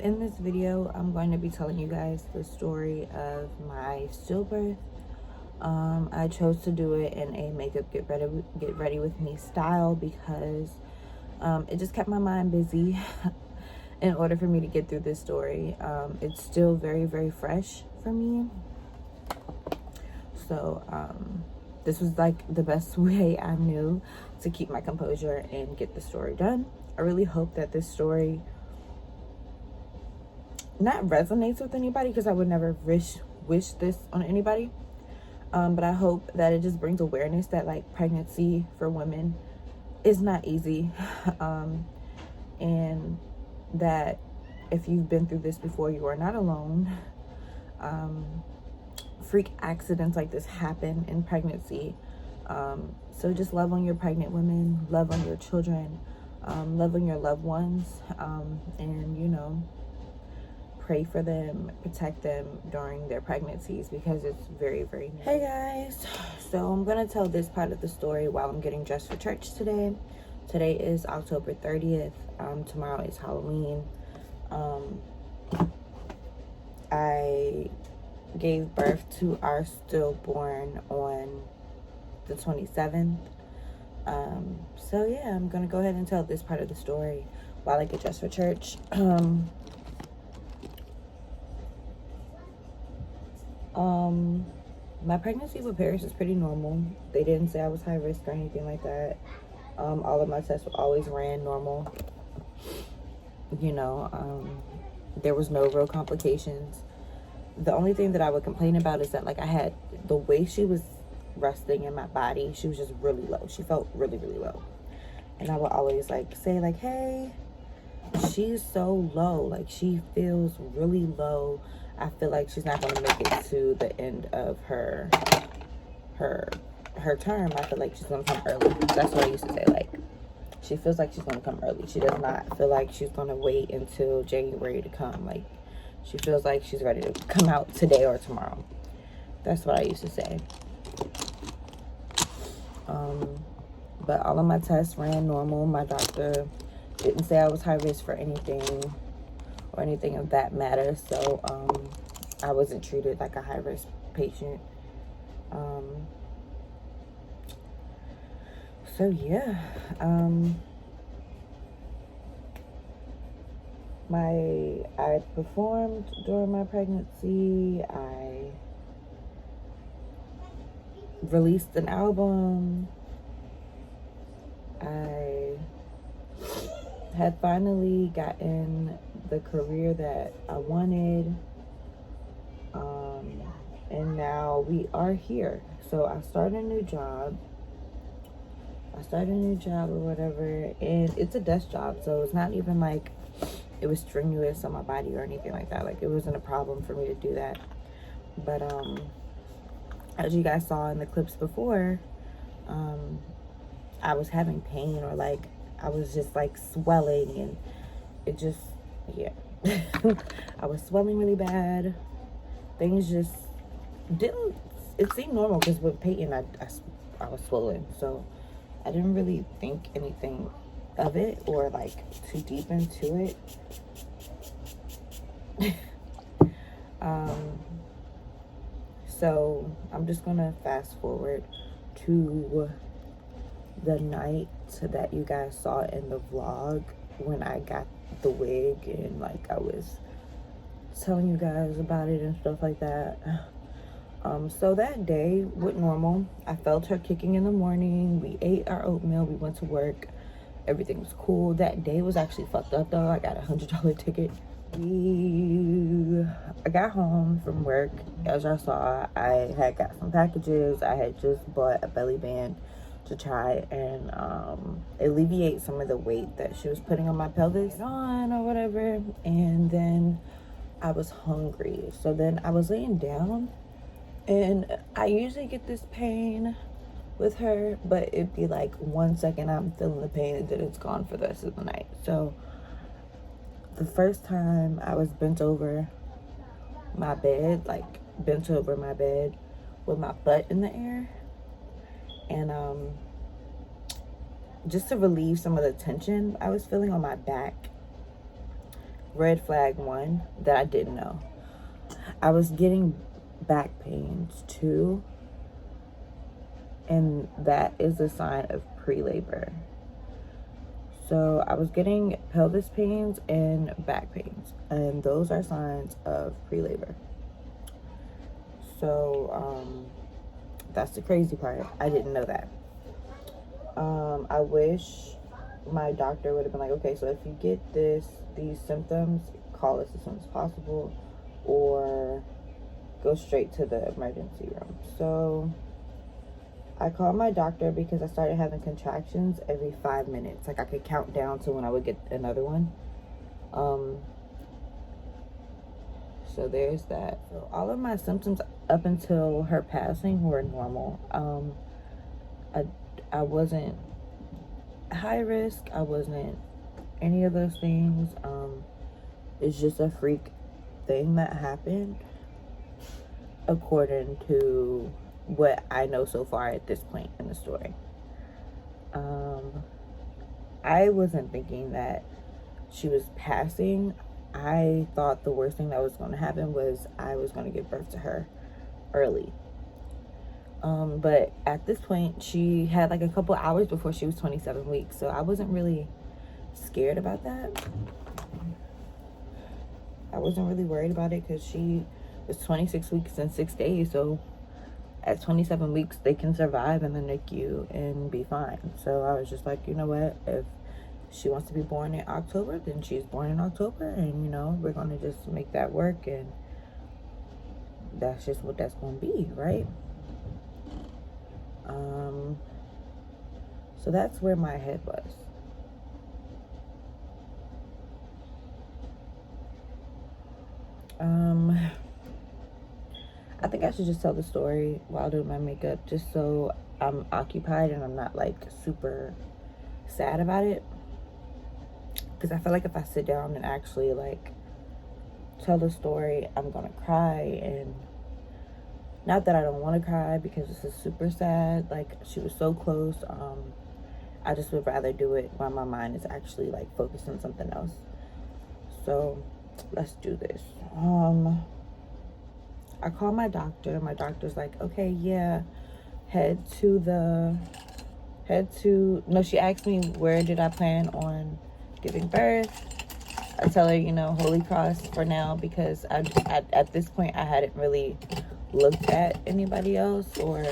in this video, I'm going to be telling you guys the story of my stillbirth. I chose to do it in a makeup get ready with me style because it just kept my mind busy in order for me to get through this story. It's still very, very fresh for me. So this was like the best way I knew to keep my composure and get the story done. I really hope that this story not resonates with anybody, because I would never wish this on anybody, but I hope that it just brings awareness that like pregnancy for women is not easy, and that if you've been through this before, you are not alone. Freak accidents like this happen in pregnancy, so just love on your pregnant women, love on your children, love on your loved ones, and you know, pray for them, protect them during their pregnancies, because it's very, very new. Hey guys, so I'm gonna tell this part of the story while I'm getting dressed for church today. Today is October 30th. Tomorrow is Halloween. I gave birth to our stillborn on the 27th. So yeah, I'm gonna go ahead and tell this part of the story while I get dressed for church. My pregnancy with Paris is pretty normal. They didn't say I was high risk or anything like that. All of my tests always ran normal. You know, there was no real complications. The only thing that I would complain about is that, like, I had the way she was resting in my body, she was just really low. She felt really, really low. And I would always like say like, hey, she's so low. Like, she feels really low. I feel like she's not going to make it to the end of her term. I feel like she's going to come early. That's what I used to say. Like, she feels like she's going to come early. She does not feel like she's going to wait until January to come. Like, she feels like she's ready to come out today or tomorrow. That's what I used to say. But all of my tests ran normal. My doctor didn't say I was high risk for anything or anything of that matter. So I wasn't treated like a high risk patient. So yeah, I performed during my pregnancy. I released an album. I had finally gotten the career that I wanted, and now we are here. So I started a new job or whatever, and it's a desk job, so it's not even like it was strenuous on my body or anything like that. Like, it wasn't a problem for me to do that. But as you guys saw in the clips before, I was having pain, or like I was just like swelling, and it just, yeah. I was swelling really bad. Things just didn't, it seemed normal because with Peyton I was swollen, so I didn't really think anything of it or like too deep into it. So I'm just gonna fast forward to the night that you guys saw in the vlog when I got the wig, and like I was telling you guys about it and stuff like that. So that day went normal. I felt her kicking in the morning. We ate our oatmeal. We went to work. Everything was cool. That day was actually fucked up though. I got a $100 ticket. I got home from work. As y'all saw, I had got some packages. I had just bought a belly band to try and alleviate some of the weight that she was putting on my pelvis or whatever. And then I was hungry, so then I was laying down, and I usually get this pain with her, but it'd be like 1 second I'm feeling the pain and then it's gone for the rest of the night. So the first time I was bent over my bed with my butt in the air, and just to relieve some of the tension I was feeling on my back, red flag one that I didn't know. I was getting back pains too, and that is a sign of pre-labor. So I was getting pelvis pains and back pains, and those are signs of pre-labor. So that's the crazy part. I didn't know that. I wish my doctor would have been like, okay, so if you get these symptoms, call us as soon as possible, or go straight to the emergency room. So I called my doctor because I started having contractions every 5 minutes. Like I could count down to when I would get another one. So there's that. So all of my symptoms up until her passing were normal. I wasn't high risk. I wasn't any of those things. It's just a freak thing that happened according to what I know so far at this point in the story. I wasn't thinking that she was passing. I thought the worst thing that was going to happen was I was going to give birth to her early. But at this point, she had like a couple hours before she was 27 weeks. So I wasn't really scared about that. I wasn't really worried about it because she was 26 weeks and 6 days. So at 27 weeks, they can survive in the NICU and be fine. So I was just like, you know what? If she wants to be born in October, then she's born in October. And, you know, we're going to just make that work. And that's just what that's going to be, right? So that's where my head was. I think I should just tell the story while doing my makeup, just so I'm occupied and I'm not like super sad about it. Because I feel like if I sit down and actually like tell the story, I'm gonna cry. And not that I don't want to cry, because this is super sad. Like, she was so close. I just would rather do it while my mind is actually like focused on something else. So let's do this. I called my doctor. My doctor's like, okay, yeah, no, she asked me where did I plan on giving birth. I tell her, you know, Holy Cross for now, because at this point I hadn't really looked at anybody else, or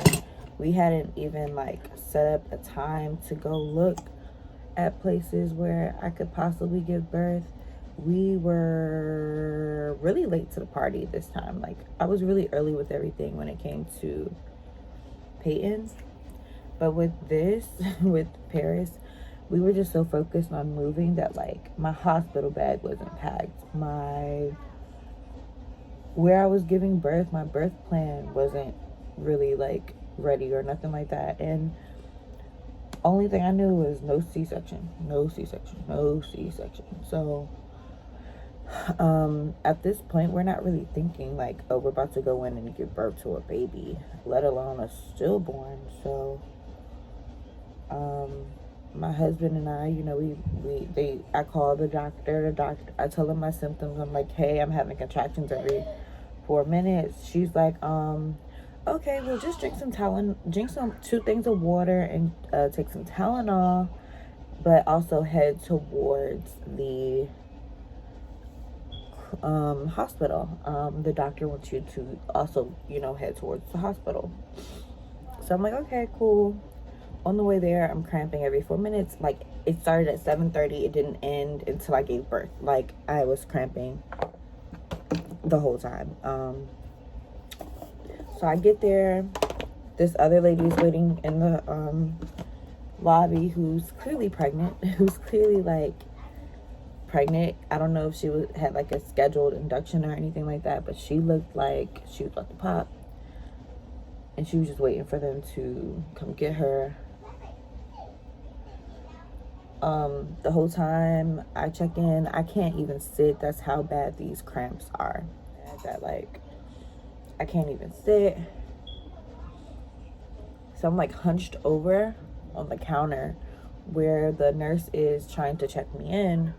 we hadn't even like set up a time to go look at places where I could possibly give birth. We were really late to the party this time. Like, I was really early with everything when it came to Peyton. But with this, with Paris, we were just so focused on moving that like my hospital bag wasn't packed. Where I was giving birth, my birth plan wasn't really like ready or nothing like that. And only thing I knew was no C-section. So at this point, we're not really thinking like, oh, we're about to go in and give birth to a baby, let alone a stillborn. So my husband and I, you know, I called the doctor. I told him my symptoms. I'm like, hey, I'm having contractions every 4 minutes. She's like, okay, well, just drink some 2 things of water and take some Tylenol, but also head towards the hospital. The doctor wants you to also, you know, head towards the hospital. So I'm like, okay, cool. On the way there, I'm cramping every 4 minutes. Like, it started at 7:30. It didn't end until I gave birth. Like, I was cramping the whole time. So I get there. This other lady is waiting in the lobby, who's clearly pregnant. I don't know if she had like a scheduled induction or anything like that, but she looked like she was about to pop. And she was just waiting for them to come get her. The whole time I check in, I can't even sit. That's how bad these cramps are. That like, I can't even sit. So I'm like hunched over on the counter where the nurse is trying to check me in.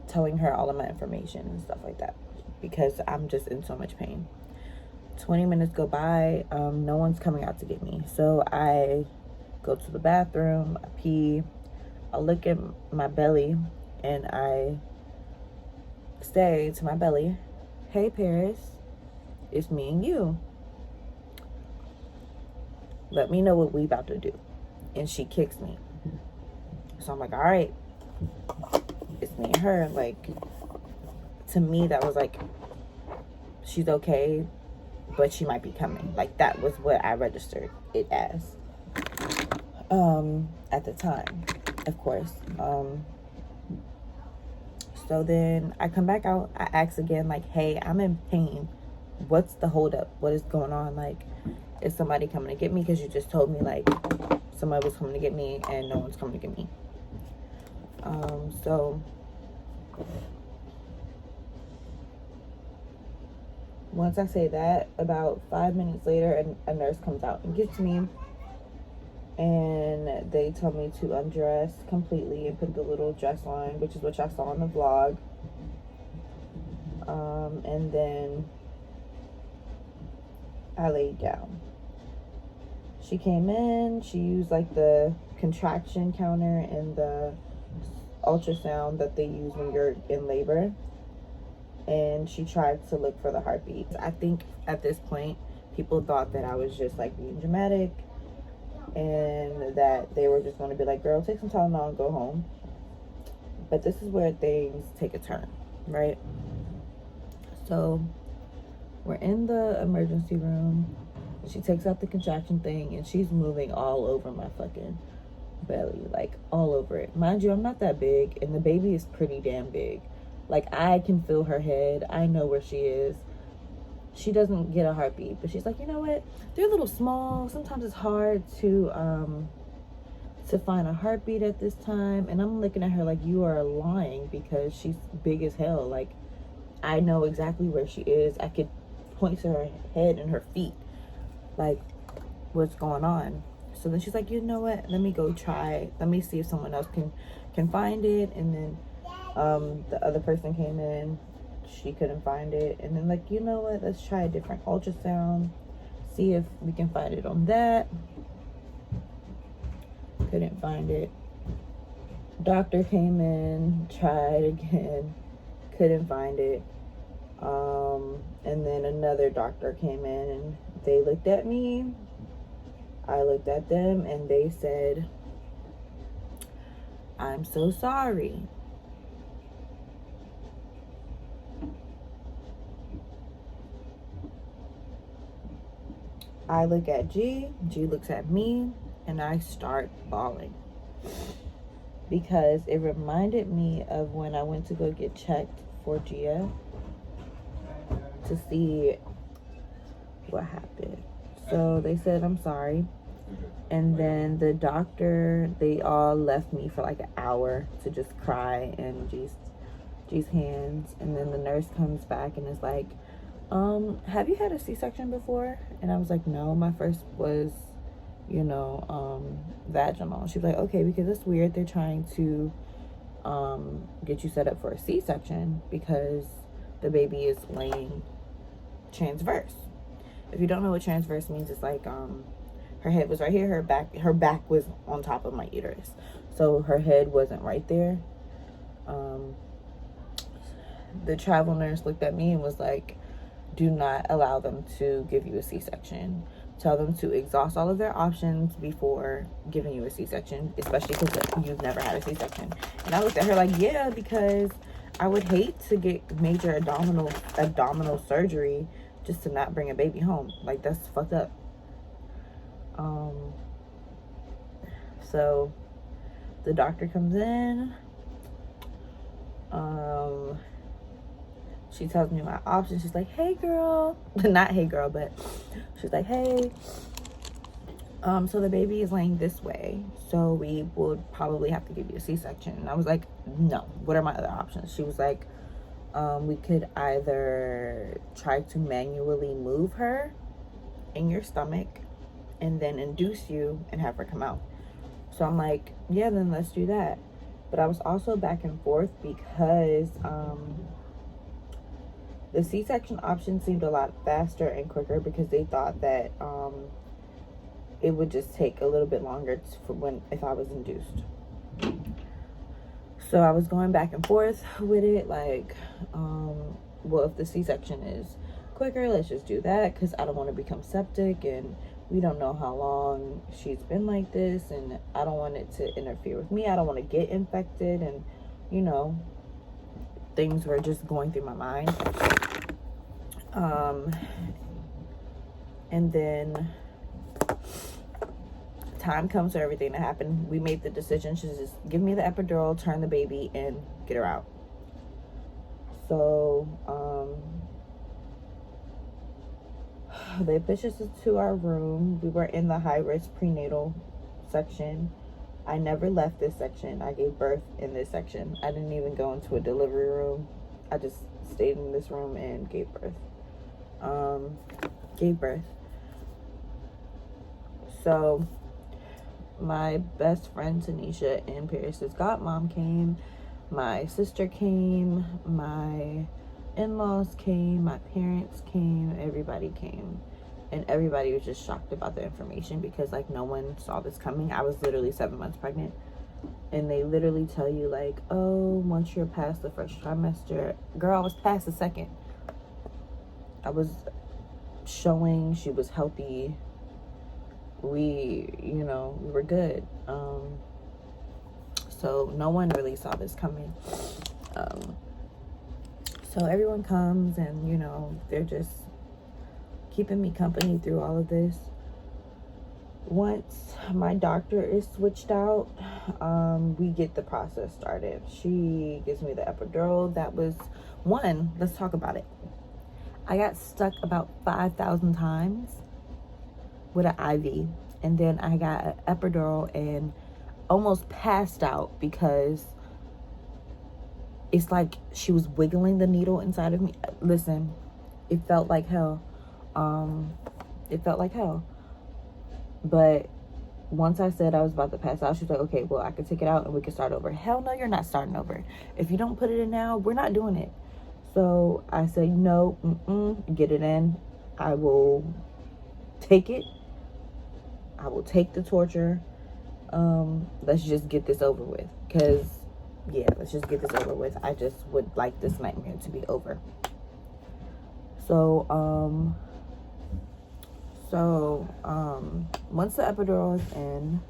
telling her all of my information and stuff like that, because I'm just in so much pain. 20 minutes go by, no one's coming out to get me. So I go to the bathroom, I pee, I look at my belly, and I say to my belly, "Hey Paris, it's me and you. Let me know what we about to do." And she kicks me. So I'm like, all right, it's me and her. Like, to me, that was like, she's okay, but she might be coming. Like, that was what I registered it as at the time, of course. So then I come back out. I ask again, like, hey, I'm in pain. What's the holdup? What is going on? Like, is somebody coming to get me? Because you just told me, like, somebody was coming to get me and no one's coming to get me. So once I say that, about 5 minutes later, a nurse comes out and gets me, and they tell me to undress completely and put the little dress on, which is what y'all saw in the vlog. And then I laid down. She came in, she used like the contraction counter and the ultrasound that they use when you're in labor, and she tried to look for the heartbeats. I think at this point people thought that I was just like being dramatic and that they were just going to be like, girl, take some Tylenol and go home. But this is where things take a turn, right? So we're in the emergency room. She takes out the contraction thing and she's moving all over my fucking belly, like all over it. Mind you, I'm not that big and the baby is pretty damn big. Like, I can feel her head. I know where she is. She doesn't get a heartbeat, but she's like, you know what? They're a little small. Sometimes it's hard to find a heartbeat at this time. And I'm looking at her like, you are lying, because she's big as hell. Like, I know exactly where she is. I could point to her head and her feet. Like, what's going on? So then she's like, you know what? Let me go try. Let me see if someone else can find it. And then the other person came in. She couldn't find it. And then, like, you know what? Let's try a different ultrasound. See if we can find it on that. Couldn't find it. Doctor came in, tried again, couldn't find it. And then another doctor came in and they looked at me. I looked at them and they said, "I'm so sorry." I look at G looks at me, and I start bawling. Because it reminded me of when I went to go get checked for Gia to see what happened. So they said, "I'm sorry." And then the doctor, they all left me for like an hour to just cry in G's hands. And then the nurse comes back and is like, have you had a C-section before? And I was like, no, my first was, vaginal. She was like, okay, because it's weird. They're trying to get you set up for a C-section because the baby is laying transverse. If you don't know what transverse means, it's like her head was right here, her back was on top of my uterus, so her head wasn't right there. The travel nurse looked at me and was like, do not allow them to give you a C-section. Tell them to exhaust all of their options before giving you a C-section, especially because you've never had a C-section. And I looked at her like, yeah, because I would hate to get major abdominal surgery just to not bring a baby home. Like, that's fucked up. So the doctor comes in. She tells me my options. She's like, hey girl. Not hey girl, but she's like, hey. So the baby is laying this way, so we would probably have to give you a C-section. And I was like, no, what are my other options? She was like, we could either try to manually move her in your stomach and then induce you and have her come out. So I'm like, yeah, then let's do that. But I was also back and forth because the C-section option seemed a lot faster and quicker because they thought that it would just take a little bit longer if I was induced. So I was going back and forth with it, like, well, if the C-section is quicker, let's just do that, because I don't want to become septic, and we don't know how long she's been like this, and I don't want it to interfere with me. I don't want to get infected, and, you know, things were just going through my mind. And then time comes for everything to happen. We made the decision to just give me the epidural, turn the baby, and get her out. So they pushed us to our room. We were in the high-risk prenatal section. I never left this section. I gave birth in this section. I didn't even go into a delivery room. I just stayed in this room and gave birth. So my best friend Tanisha and Paris's godmom came. My sister came. My in-laws came. My parents came. Everybody came. And everybody was just shocked about the information because, like, no one saw this coming. I was literally 7 months pregnant. And they literally tell you, like, oh, once you're past the first trimester. Girl, I was past the second. I was showing she was healthy. We were good. So no one really saw this coming. So everyone comes and, they're just keeping me company through all of this. Once my doctor is switched out, we get the process started. She gives me the epidural. That was one. Let's talk about it. I got stuck about 5,000 times with an IV, and then I got an epidural and almost passed out because it's like she was wiggling the needle inside of me. Listen, it felt like hell. But once I said I was about to pass out, she was like, okay, well, I can take it out and we can start over. Hell no, you're not starting over. If you don't put it in now, we're not doing it. So I said, no, get it in. I will take it. I will take the torture. Let's just get this over with. Let's just get this over with. I just would like this nightmare to be over. So once the epidural is in,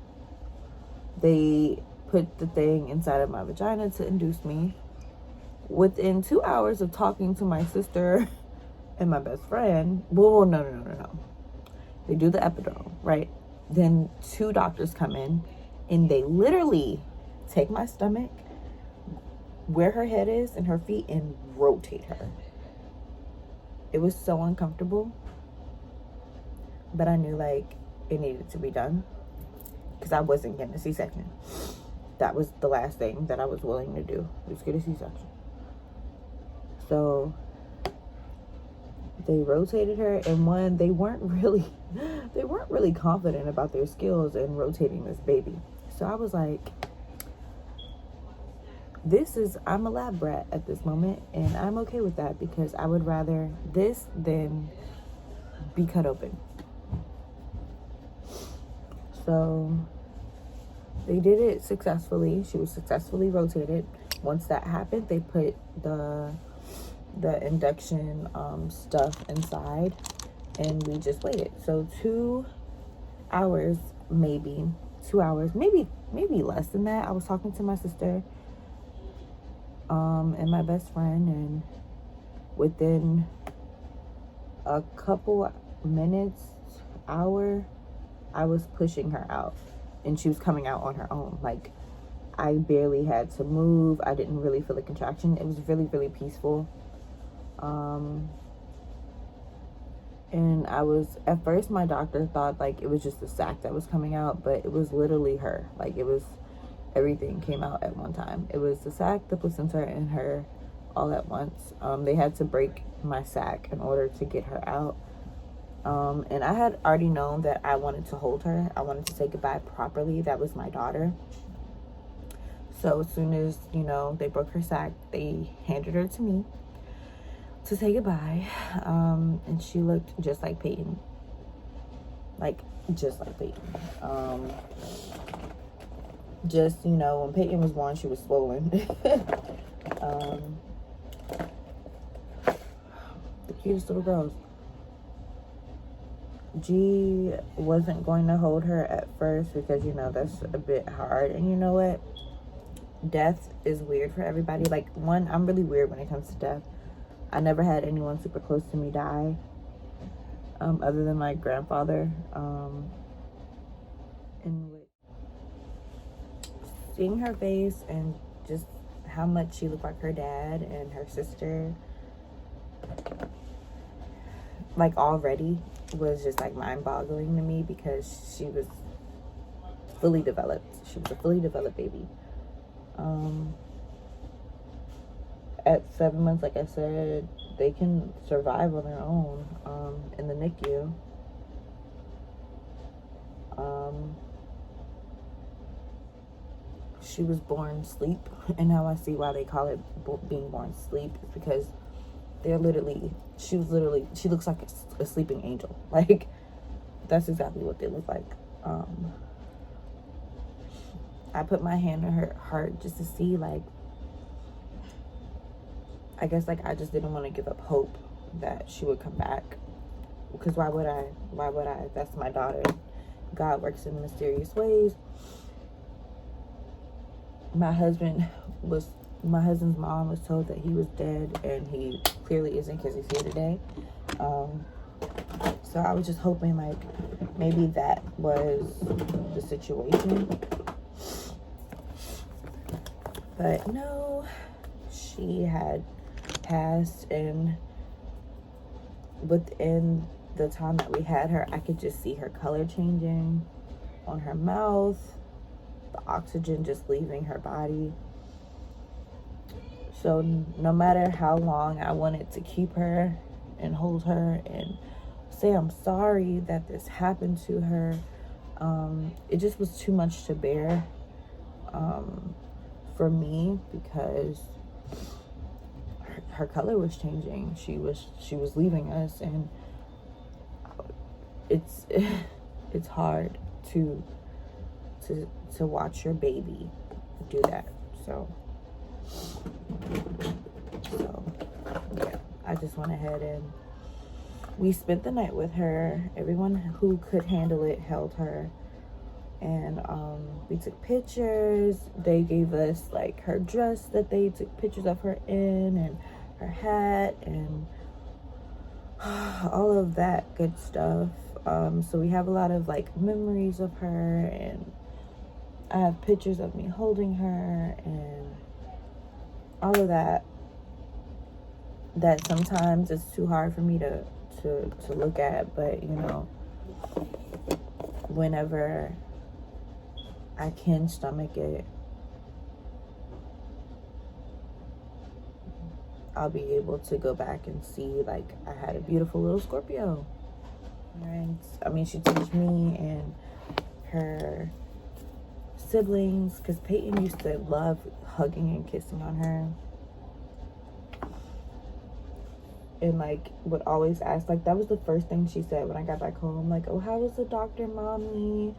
they put the thing inside of my vagina to induce me. Within 2 hours of talking to my sister and my best friend, no. They do the epidural, right? Then 2 doctors come in and they literally take my stomach, where her head is and her feet, and rotate her. It was so uncomfortable, but I knew, like, it needed to be done because I wasn't getting a C-section. That was the last thing that I was willing to do, was get a C-section. So they rotated her, and they weren't really confident about their skills in rotating this baby. So I was like, I'm a lab brat at this moment, and I'm okay with that because I would rather this than be cut open. So they did it successfully. She was successfully rotated. Once that happened, they put the induction stuff inside, and we just waited. So 2 hours, maybe less than that. I was talking to my sister and my best friend, and within a couple minutes, hour, I was pushing her out, and she was coming out on her own. Like, I barely had to move. I didn't really feel a contraction. It was really, really peaceful. And at first my doctor thought, like, it was just the sac that was coming out, but it was literally her. Like, everything came out at one time. It was the sac, the placenta, and her all at once. They had to break my sac in order to get her out. And I had already known that I wanted to hold her. I wanted to say goodbye properly. That was my daughter. So as soon as, you know, they broke her sack, they handed her to me to say goodbye. And she looked just like Peyton. Like, just like Peyton. Just, you know, when Peyton was born, she was swollen. The cutest little girls. G wasn't going to hold her at first because, you know, that's a bit hard. And you know what? Death is weird for everybody. Like, one, I'm really weird when it comes to death. I never had anyone super close to me die, other than my grandfather. And seeing her face and just how much she looked like her dad and her sister, like, already was just like mind-boggling to me, because she was fully developed. She was a fully developed baby. At 7 months, like I said, they can survive on their own in the NICU. She was born sleep, and now I see why they call it being born sleep. It's because she looks like a sleeping angel. Like, that's exactly what they look like. I put my hand on her heart just to see, like, I guess, like, I just didn't want to give up hope that she would come back. Because why would I? That's my daughter. God works in mysterious ways. My husband's mom was told that he was dead, and he clearly isn't, because he's here today. So I was just hoping, like, maybe that was the situation. But no, she had passed, and within the time that we had her, I could just see her color changing on her mouth, the oxygen just leaving her body. So no matter how long I wanted to keep her and hold her and say I'm sorry that this happened to her, it just was too much to bear for me, because her color was changing. She was leaving us, and it's hard to watch your baby do that. So yeah, I just went ahead and we spent the night with her. Everyone who could handle it held her, and we took pictures. They gave us, like, her dress that they took pictures of her in, and her hat, and all of that good stuff. So we have a lot of, like, memories of her, and I have pictures of me holding her and all of that sometimes it's too hard for me to look at. But, you know, whenever I can stomach it, I'll be able to go back and see, like, I had a beautiful little Scorpio. And I mean, she teach me and her siblings, because Peyton used to love hugging and kissing on her, and, like, would always ask, like, that was the first thing she said when I got back home, like, oh, how was the doctor, mommy?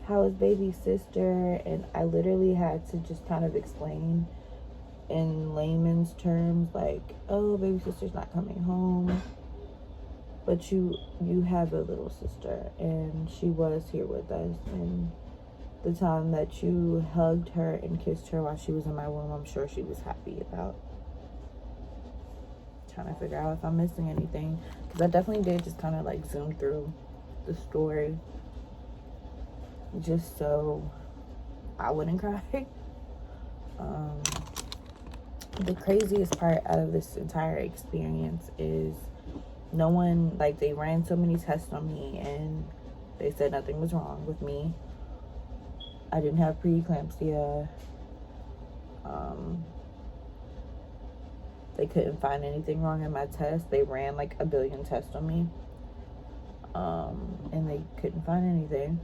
How is baby sister? And I literally had to just kind of explain in layman's terms, like, oh, baby sister's not coming home, but you have a little sister, and she was here with us, and the time that you hugged her and kissed her while she was in my womb, I'm sure she was happy about. Trying to figure out if I'm missing anything, because I definitely did just kind of, like, zoom through the story just so I wouldn't cry. The craziest part out of this entire experience is no one, like, they ran so many tests on me, and they said nothing was wrong with me. I didn't have preeclampsia. They couldn't find anything wrong in my test. They ran, like, a billion tests on me, and they couldn't find anything.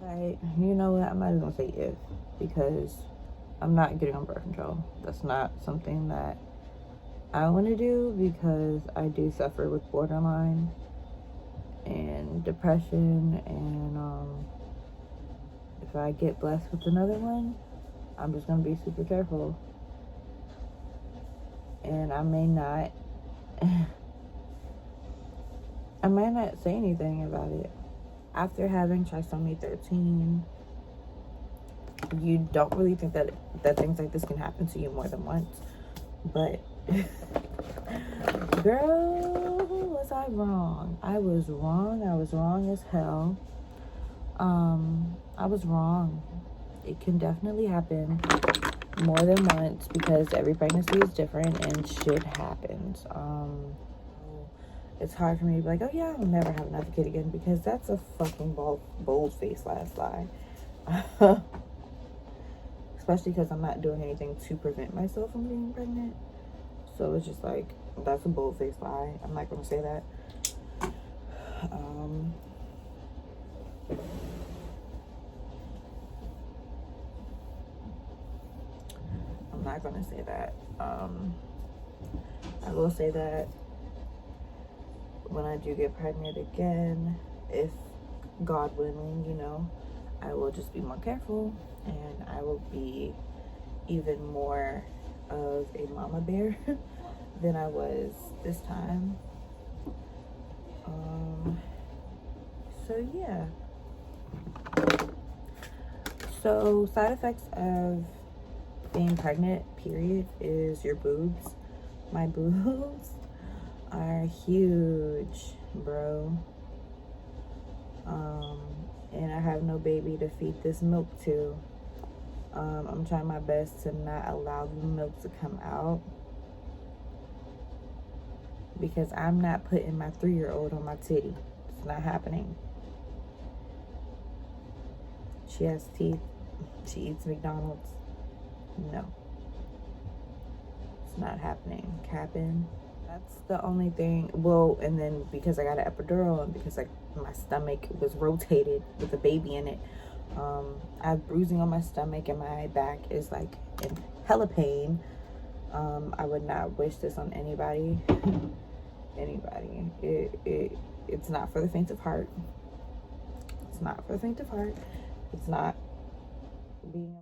Right? You know what? I'm not even gonna say if, because I'm not getting on birth control. That's not something that I want to do, because I do suffer with borderline and depression, and if I get blessed with another one, I'm just going to be super careful. And I may not say anything about it. After having trisomy 13, you don't really think that things like this can happen to you more than once. But girl, was I wrong. I was wrong as hell. I was wrong. It can definitely happen more than once, because every pregnancy is different and shit happens. It's hard for me to be like, oh yeah, I'll never have another kid again, because that's a fucking bold-faced last lie. Especially because I'm not doing anything to prevent myself from being pregnant. So it's just like, that's a bold-faced lie. I'm not gonna say that. I'm not gonna say that. I will say that when I do get pregnant again, if God willing, you know, I will just be more careful, and I will be even more of a mama bear than I was this time. So yeah. So side effects of being pregnant, period, is your boobs. My boobs are huge, bro. And I have no baby to feed this milk to. I'm trying my best to not allow the milk to come out, because I'm not putting my 3-year-old on my titty. It's not happening. She has teeth. She eats McDonald's. No. It's not happening. Capping. That's the only thing. Well, and then because I got an epidural, and because my stomach was rotated with a baby in it, I have bruising on my stomach, and my back is like in hella pain. I would not wish this on anybody. Anybody. It's not for the faint of heart. It's not for the faint of heart. It's not being